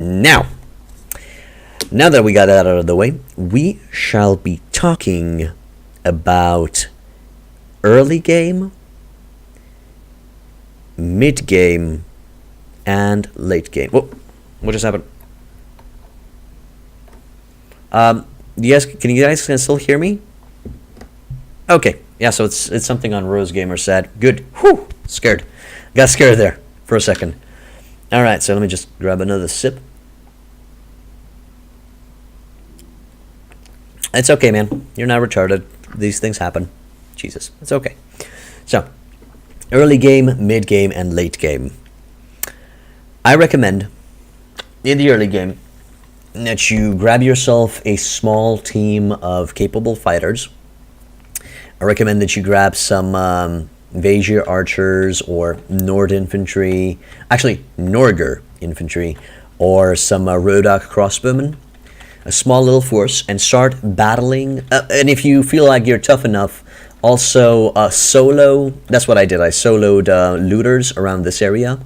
Now that we got that out of the way, we shall be talking about early game, mid game, and late game. Whoa, what just happened? Yes, can you guys still hear me? Okay, yeah, so it's something on Rose Gamer said. Good. Whew, scared. Got scared there for a second. All right, so let me just grab another sip. It's okay, man. You're not retarded. These things happen. Jesus, it's okay. So, early game, mid game, and late game. I recommend, in the early game, that you grab yourself a small team of capable fighters. I recommend that you grab some Vajir archers or Nord infantry, actually Norger infantry, or some Rodak crossbowmen, a small little force, and start battling. And if you feel like you're tough enough, also solo. That's what I did. I soloed looters around this area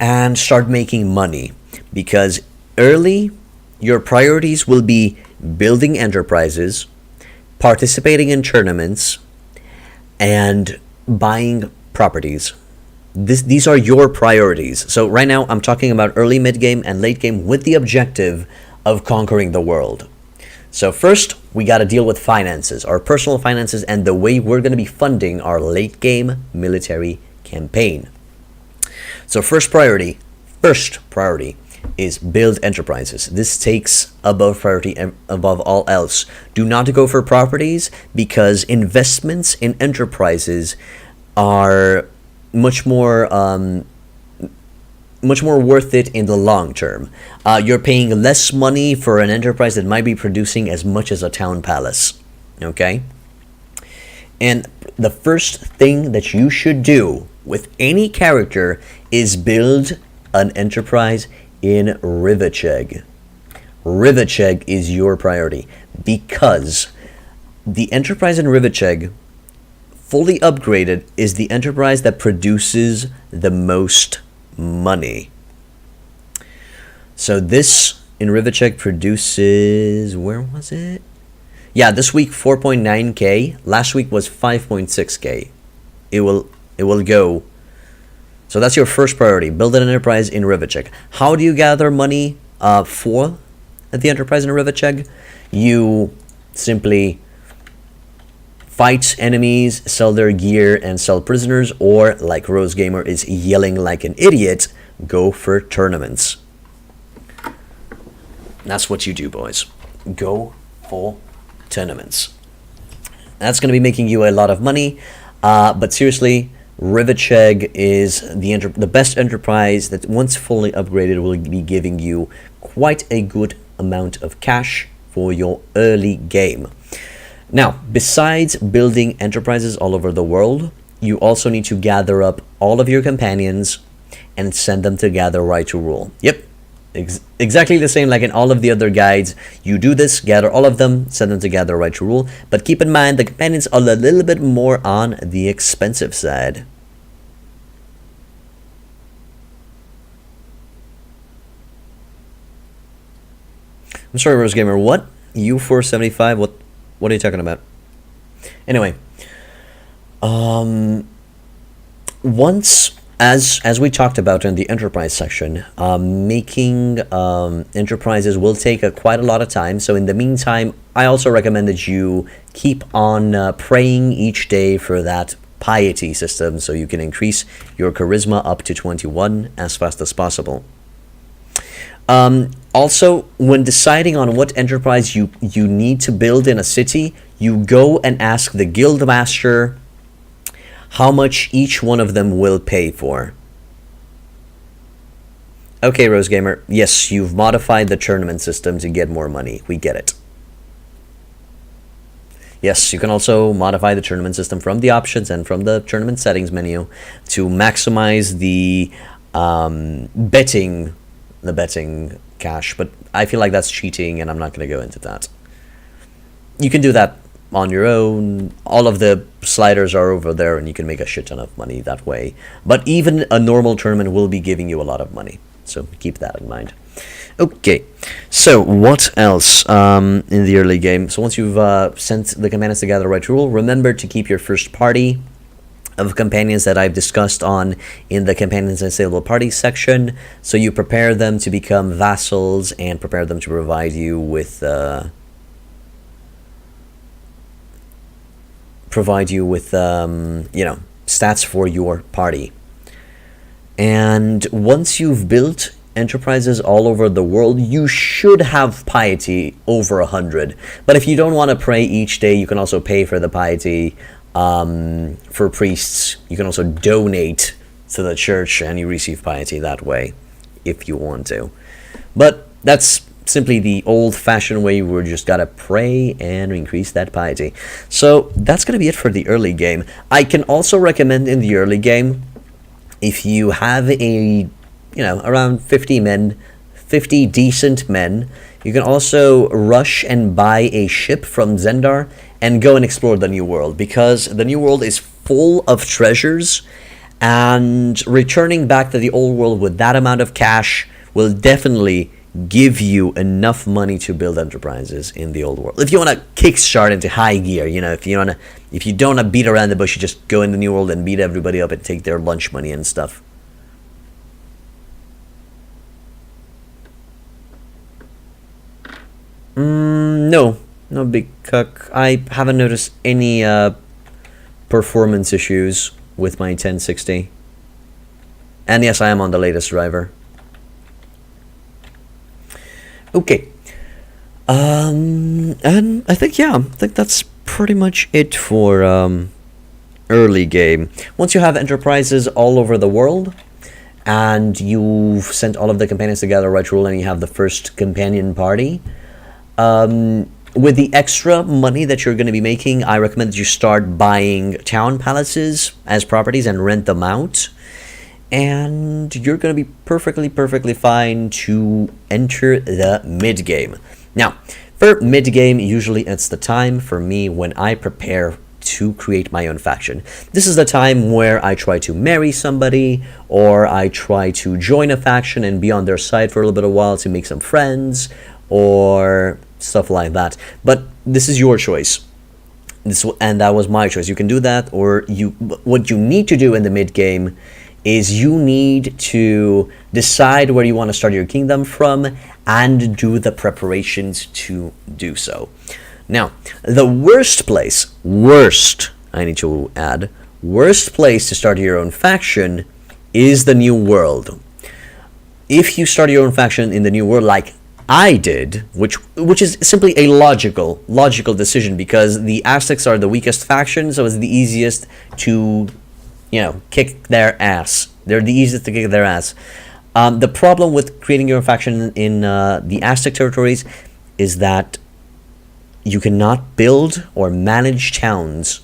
and start making money, because early your priorities will be building enterprises, participating in tournaments, and buying properties. These are your priorities. So right now I'm talking about early, mid game, and late game with the objective of conquering the world. So first, we got to deal with finances, our personal finances, and the way we're going to be funding our late game military campaign. So first priority is build enterprises. This takes above priority above all else. Do not go for properties, because investments in enterprises are much more worth it in the long term. You're paying less money for an enterprise that might be producing as much as a town palace. Okay? And the first thing that you should do with any character is build an enterprise in Rivacheg. Rivacheg is your priority, because the enterprise in Rivacheg, fully upgraded, is the enterprise that produces the most money. So this in Rivacheg produces, where was it? Yeah, this week 4.9k. Last week was 5.6k. It will go. So that's your first priority. Build an enterprise in Rivacheg. How do you gather money for the enterprise in Rivacheg? You simply fight enemies, sell their gear, and sell prisoners, or, like Rose Gamer is yelling like an idiot, go for tournaments. That's what you do, boys. Go for tournaments. That's going to be making you a lot of money, but seriously, Rivacheg is the best enterprise that, once fully upgraded, will be giving you quite a good amount of cash for your early game. Now, besides building enterprises all over the world, you also need to gather up all of your companions and send them to gather right to rule. Yep, exactly the same like in all of the other guides. You do this, gather all of them, send them to gather right to rule. But keep in mind, the companions are a little bit more on the expensive side. I'm sorry, Rose Gamer. What? U475? What are you talking about? Anyway, once, as we talked about in the enterprise section, making enterprises will take quite a lot of time. So in the meantime, I also recommend that you keep on praying each day for that piety system, so you can increase your charisma up to 21 as fast as possible. Also, when deciding on what enterprise you need to build in a city, you go and ask the guild master how much each one of them will pay for. Okay, Rose Gamer, yes, you've modified the tournament system to get more money. We get it. Yes, you can also modify the tournament system from the options and from the tournament settings menu to maximize the betting cash, but I feel like that's cheating, and I'm not going to go into that. You can do that on your own. All of the sliders are over there, and you can make a shit ton of money that way. But even a normal tournament will be giving you a lot of money. So keep that in mind. Okay, so what else in the early game? So once you've sent the companions to gather the right rule, remember to keep your first party of companions that I've discussed on in the companions and saleable parties section. So you prepare them to become vassals and prepare them to provide you with stats for your party. And once you've built enterprises all over the world, you should have piety over 100. But if you don't want to pray each day, you can also pay for the piety. For priests, you can also donate to the church and you receive piety that way if you want to. But that's simply the old-fashioned way. We just gotta pray and increase that piety. So that's gonna be it for the early game. I can also recommend in the early game, if you have around 50 men, 50 decent men, you can also rush and buy a ship from Zendar and go and explore the New World, because the New World is full of treasures, and returning back to the old world with that amount of cash will definitely give you enough money to build enterprises in the old world. If you want to kickstart into high gear, if you don't want to beat around the bush, you just go in the New World and beat everybody up and take their lunch money and stuff. No big cuck. I haven't noticed any performance issues with my 1060. And yes, I am on the latest driver. Okay. And I think that's pretty much it for early game. Once you have enterprises all over the world, and you've sent all of the companions together, right rule, and you have the first companion party, with the extra money that you're going to be making, I recommend that you start buying town palaces as properties and rent them out. And you're going to be perfectly fine to enter the mid-game. Now, for mid-game, usually it's the time for me when I prepare to create my own faction. This is the time where I try to marry somebody, or I try to join a faction and be on their side for a little bit of a while to make some friends, or stuff like that. But this is your choice. And that was my choice. You can do that, or what you need to do in the mid-game is you need to decide where you want to start your kingdom from and do the preparations to do so. Now, the worst place to start your own faction is the New World. If you start your own faction in the New World like I did, which is simply a logical decision, because the Aztecs are the weakest faction, so it's the easiest to kick their ass. They're the easiest to kick their ass. The problem with creating your own faction in the Aztec territories is that you cannot build or manage towns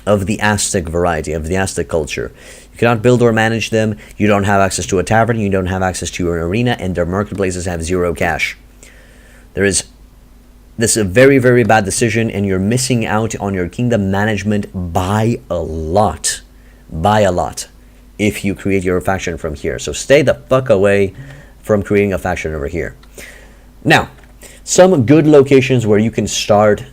of the Aztec variety, of the Aztec culture. You cannot build or manage them. You don't have access to a tavern. You don't have access to an arena, and their marketplaces have zero cash. This is a very bad decision, and you're missing out on your kingdom management by a lot. If you create your faction from here. So stay the fuck away from creating a faction over here. Now, some good locations where you can start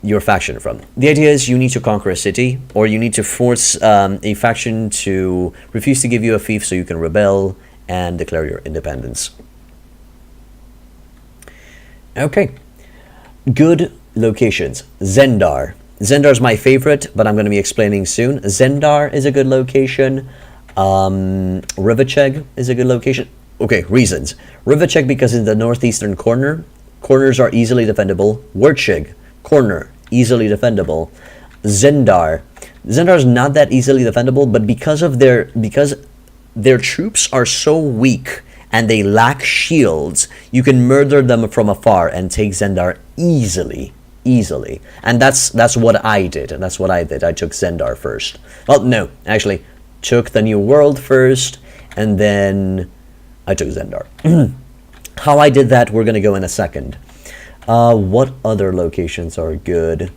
your faction from. The idea is you need to conquer a city, or you need to force a faction to refuse to give you a fief so you can rebel and declare your independence. Okay. Good locations. Zendar. Zendar's my favorite, but I'm going to be explaining soon. Zendar is a good location. Rivacheg is a good location. Okay, reasons. Rivacheg because in the northeastern corner, corners are easily defendable. Werchig, corner, easily defendable. Zendar's not that easily defendable, but because their troops are so weak and they lack shields, you can murder them from afar and take Zendar easily. And that's what I did. I took Zendar first. Well, no, actually, took the New World first, and then I took Zendar. How I did that, we're gonna go in a second. What other locations are good?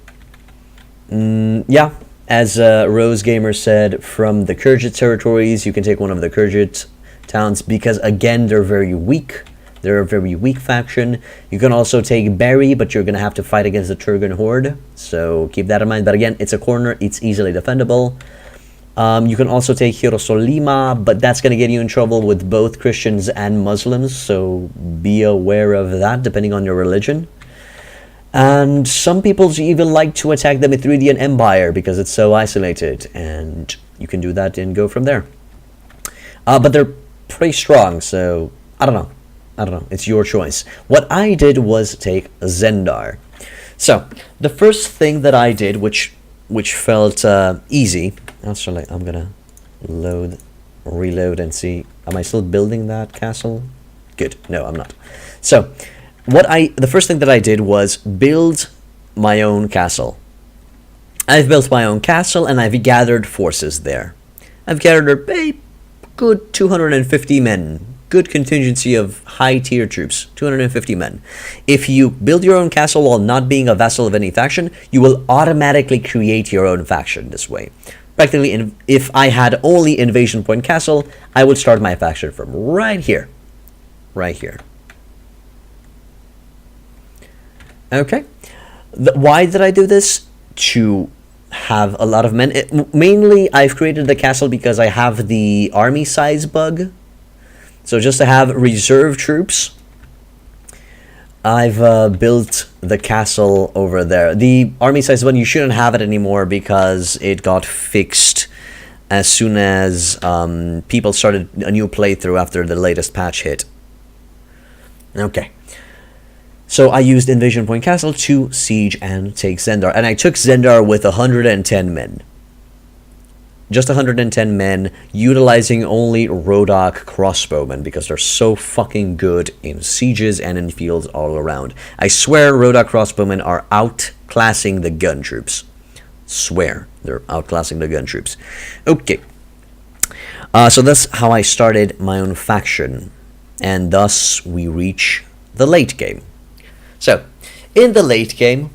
Yeah, as Rose Gamer said, from the Khergit territories, you can take one of the Khergit towns because, again, they're very weak. They're a very weak faction. You can also take Berry, but you're going to have to fight against the Turgan Horde, so keep that in mind. But again, it's a corner. It's easily defendable. You can also take Hierosolima, but that's going to get you in trouble with both Christians and Muslims, so be aware of that, depending on your religion. And some people even like to attack the Mithridian Empire because it's so isolated, and you can do that and go from there. But they're pretty strong, so I don't know. It's your choice. What I did was take Zendar. So the first thing that I did, which felt easy. Actually, I'm gonna reload and see. Am I still building that castle? Good. No, I'm not. So the first thing that I did was build my own castle. I've built my own castle and I've gathered forces there. I've gathered a good 250 men. Good contingency of high-tier troops, 250 men. If you build your own castle while not being a vassal of any faction, you will automatically create your own faction this way. Practically, if I had only Invasion Point Castle, I would start my faction from right here. Right here. Okay. Why did I do this? To have a lot of men. Mainly, I've created the castle because I have the army size bug. So just to have reserve troops, I've built the castle over there. The army size one, you shouldn't have it anymore because it got fixed as soon as people started a new playthrough after the latest patch hit. Okay. So I used Invasion Point Castle to siege and take Zendar. And I took Zendar with 110 men. Just 110 men, utilizing only Rodok crossbowmen because they're so fucking good in sieges and in fields all around. I swear Rodok crossbowmen are outclassing the gun troops. Swear, they're outclassing the gun troops. Okay. So that's how I started my own faction. And thus we reach the late game. So, in the late game,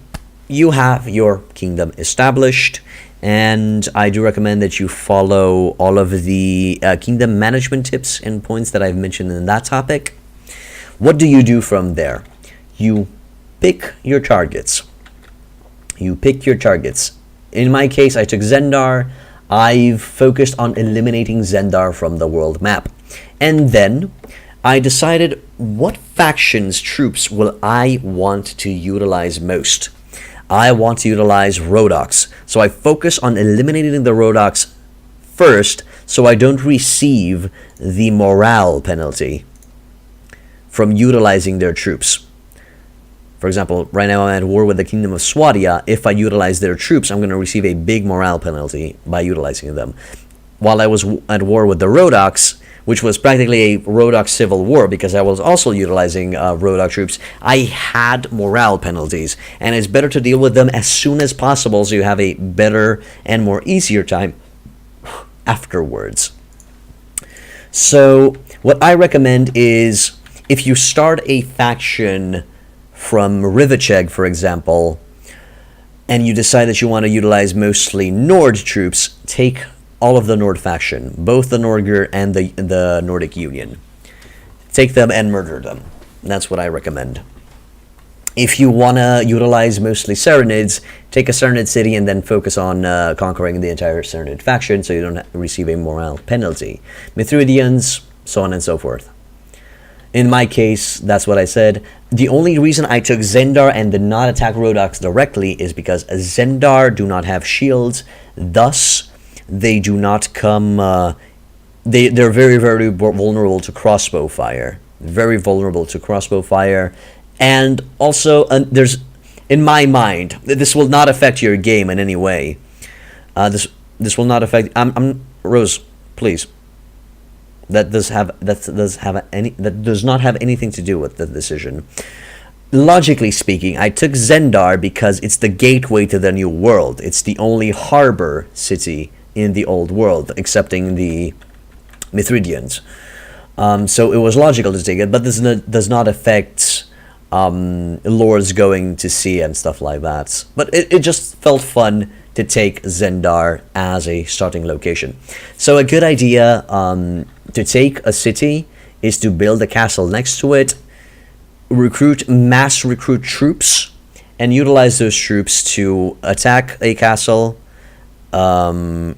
you have your kingdom established. And I do recommend that you follow all of the kingdom management tips and points that I've mentioned in that topic. What do you do from there? You pick your targets. In my case, I took Zendar. I've focused on eliminating Zendar from the world map. And then I decided what faction's troops will I want to utilize most. I want to utilize Rodoks, so I focus on eliminating the Rodoks first so I don't receive the morale penalty from utilizing their troops. For example, right now I'm at war with the Kingdom of Swadia. If I utilize their troops, I'm going to receive a big morale penalty by utilizing them. While I was at war with the Rodoks, which was practically a Rodok civil war because I was also utilizing Rodok troops, I had morale penalties, and it's better to deal with them as soon as possible so you have a better and more easier time afterwards. So what I recommend is if you start a faction from Rivacheg, for example, and you decide that you want to utilize mostly Nord troops, take all of the Nord faction, both the Norgr and the Nordic Union. Take them and murder them. That's what I recommend. If you want to utilize mostly Sarranids, take a Sarranid city and then focus on conquering the entire Sarranid faction so you don't receive a morale penalty. Mithridians, so on and so forth. In my case, that's what I said. The only reason I took Zendar and did not attack Rodoks directly is because Zendar do not have shields, thus they do not come, they're very, very vulnerable to crossbow fire. Very vulnerable to crossbow fire. And also, there's, in my mind, this will not affect your game in any way. This will not affect, Rose, please. That does not have anything to do with the decision. Logically speaking, I took Zendar because it's the gateway to the new world. It's the only harbor city in the old world, excepting the Mithridians. So it was logical to take it, but this does not affect lords going to sea and stuff like that. But it just felt fun to take Zendar as a starting location. So a good idea to take a city is to build a castle next to it, mass recruit troops, and utilize those troops to attack a castle, take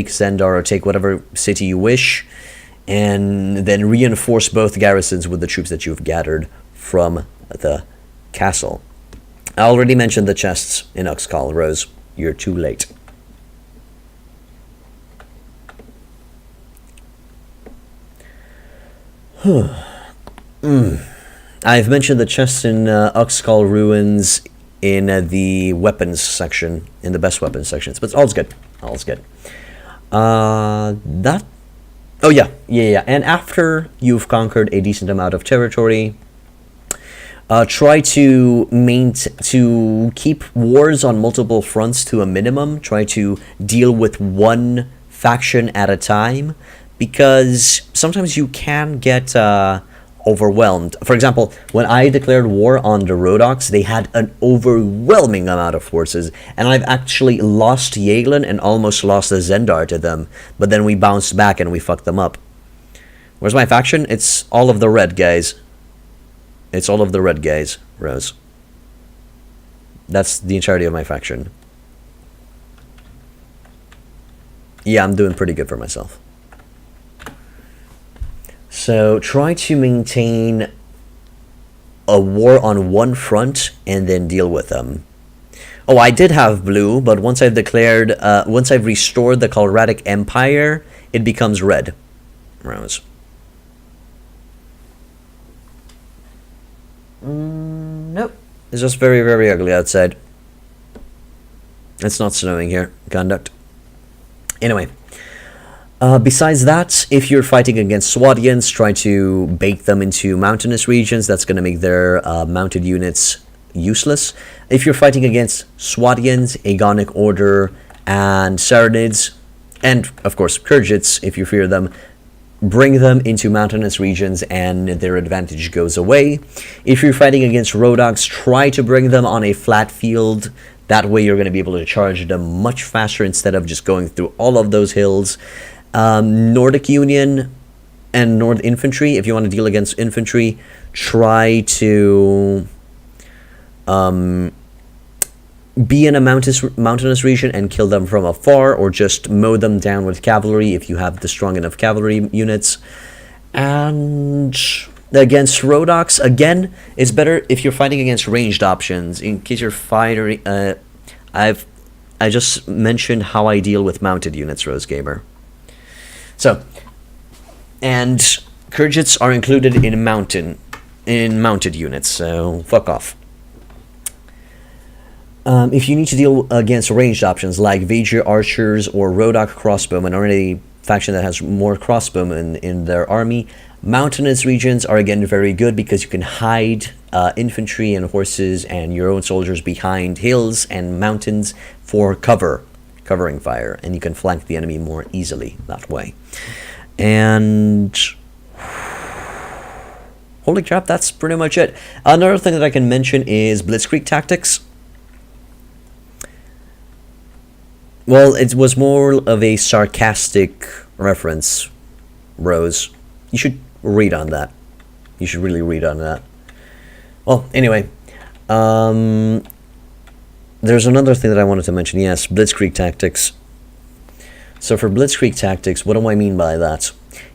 Zendar or take whatever city you wish, and then reinforce both garrisons with the troops that you've gathered from the castle. I already mentioned the chests in Uxkhal, Rose. You're too late. I've mentioned the chests in Uxkhal Ruins in the weapons section, in the best weapons sections, but all's good. All's good. Oh yeah. And after you've conquered a decent amount of territory, try to keep wars on multiple fronts to a minimum. Try to deal with one faction at a time, because sometimes you can get overwhelmed. For example, when I declared war on the Rhodoks, they had an overwhelming amount of forces, and I've actually lost Yalen and almost lost the Zendar to them, but then we bounced back and we fucked them up. Where's my faction? It's all of the red guys. It's all of the red guys, Rose. That's the entirety of my faction. Yeah, I'm doing pretty good for myself. So try to maintain a war on one front and then deal with them. Oh, I did have blue, but once I've restored the Khalratic Empire, it becomes red. Rose. Nope. It's just very, very ugly outside. It's not snowing here. Conduct. Anyway. Besides that, if you're fighting against Swadians, try to bake them into mountainous regions. That's going to make their mounted units useless. If you're fighting against Swadians, Agonic Order, and Saranids, and of course Khergits, if you fear them, bring them into mountainous regions and their advantage goes away. If you're fighting against Rhodoks, try to bring them on a flat field. That way you're going to be able to charge them much faster instead of just going through all of those hills. Nordic Union and North Infantry, if you want to deal against infantry, try to be in a mountainous region and kill them from afar, or just mow them down with cavalry if you have the strong enough cavalry units. And against Rhodoks, again, it's better if you're fighting against ranged options. In case you're fighting, I just mentioned how I deal with mounted units, Rose Gamer. So, and Khergits are included in mounted units, so fuck off. If you need to deal against ranged options like Vajir archers or Rhodok crossbowmen, or any faction that has more crossbowmen in their army, mountainous regions are again very good because you can hide infantry and horses and your own soldiers behind hills and mountains for covering fire, and you can flank the enemy more easily that way. And holy crap, that's pretty much it. Another thing that I can mention is Blitzkrieg Tactics. Well, it was more of a sarcastic reference, Rose. You should read on that. You should really read on that. Well, anyway, there's another thing that I wanted to mention. Yes, Blitzkrieg Tactics. So for Blitzkrieg Tactics, what do I mean by that?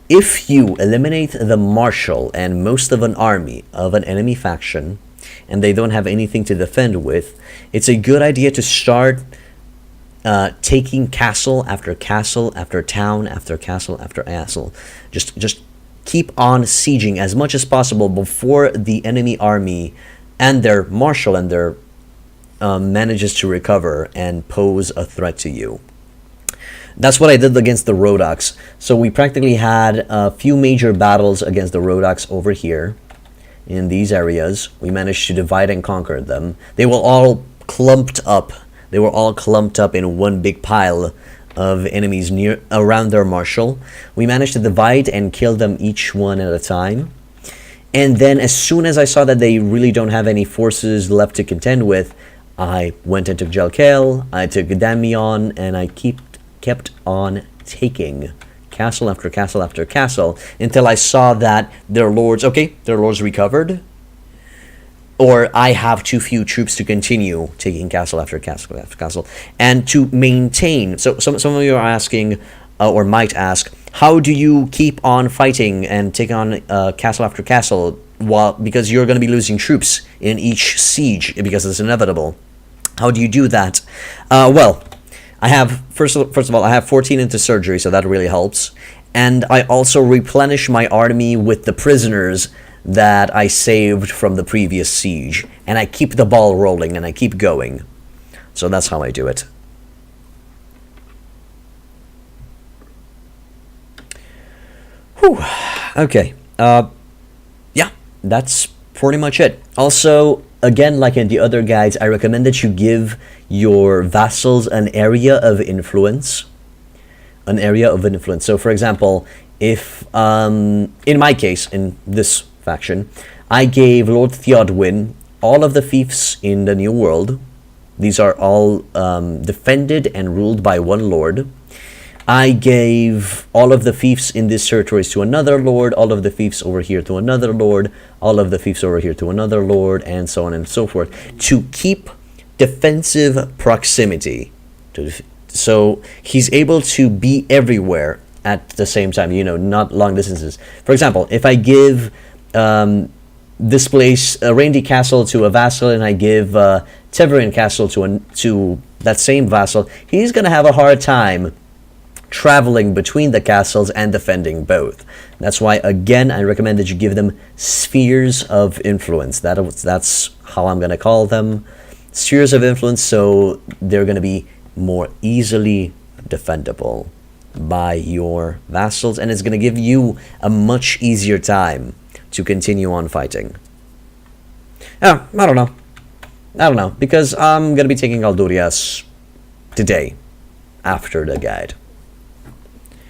If you eliminate the marshal and most of an army of an enemy faction, and they don't have anything to defend with, it's a good idea to start taking castle after castle after town after castle after castle. Just keep on sieging as much as possible before the enemy army and their marshal and their manages to recover and pose a threat to you. That's what I did against the Rhodoks. So we practically had a few major battles against the Rhodoks over here in these areas. We managed to divide and conquer them. They were all clumped up. They were all clumped up in one big pile of enemies around their marshal. We managed to divide and kill them each one at a time. And then as soon as I saw that they really don't have any forces left to contend with, I went and took Jelkel, I took Damion, and I kept on taking castle after castle after castle until I saw that their lords recovered, or I have too few troops to continue taking castle after castle after castle, and to maintain. So some of you are asking, or might ask, how do you keep on fighting and take on castle after castle because you're going to be losing troops in each siege because it's inevitable? How do you do that? Well, I have first of all I have 14 into surgery, so that really helps, and I also replenish my army with the prisoners that I saved from the previous siege, and I keep the ball rolling and I keep going. So that's how I do it. Whew. Okay. Yeah, that's pretty much it. Also, again, like in the other guides, I recommend that you give your vassals an area of influence. An area of influence. So, for example, if, in my case, in this faction, I gave Lord Theodwyn all of the fiefs in the New World. These are all defended and ruled by one lord. I gave all of the fiefs in these territories to another lord, all of the fiefs over here to another lord, all of the fiefs over here to another lord, and so on and so forth, to keep defensive proximity. So he's able to be everywhere at the same time, not long distances. For example, if I give this place, Randy Castle, to a vassal, and I give Teverin Castle to that same vassal, he's going to have a hard time traveling between the castles and defending both. That's why, again, I recommend that you give them spheres of influence. That's how I'm going to call them. Spheres of influence, so they're going to be more easily defendable by your vassals, and it's going to give you a much easier time to continue on fighting. I don't know, because I'm going to be taking Aldurias today, after the guide.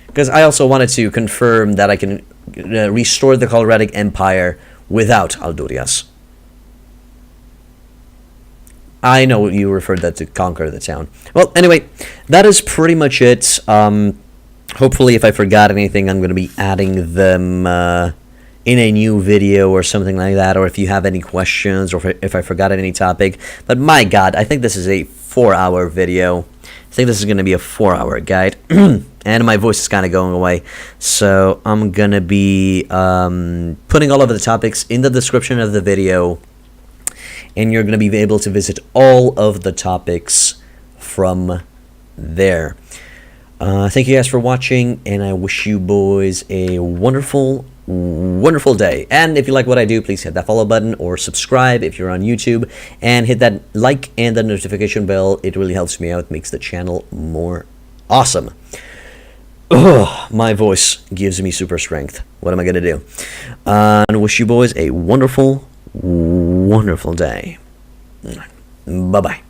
Because I also wanted to confirm that I can restore the Colradic Empire without Aldurias. I know you referred that to conquer the town. Well, anyway, that is pretty much it. Hopefully, if I forgot anything, I'm going to be adding them in a new video or something like that, or if you have any questions, or if I forgot any topic. But my god, I think this is a 4-hour video. I think this is going to be a 4-hour guide. And my voice is kind of going away. So I'm going to be putting all of the topics in the description of the video. And you're going to be able to visit all of the topics from there. Thank you guys for watching, and I wish you boys a wonderful day. And if you like what I do, please hit that follow button or subscribe if you're on YouTube, and hit that like and the notification bell. It really helps me out, makes the channel more awesome. Ugh, my voice gives me super strength. What am I gonna do? And wish you boys a wonderful day. Bye bye.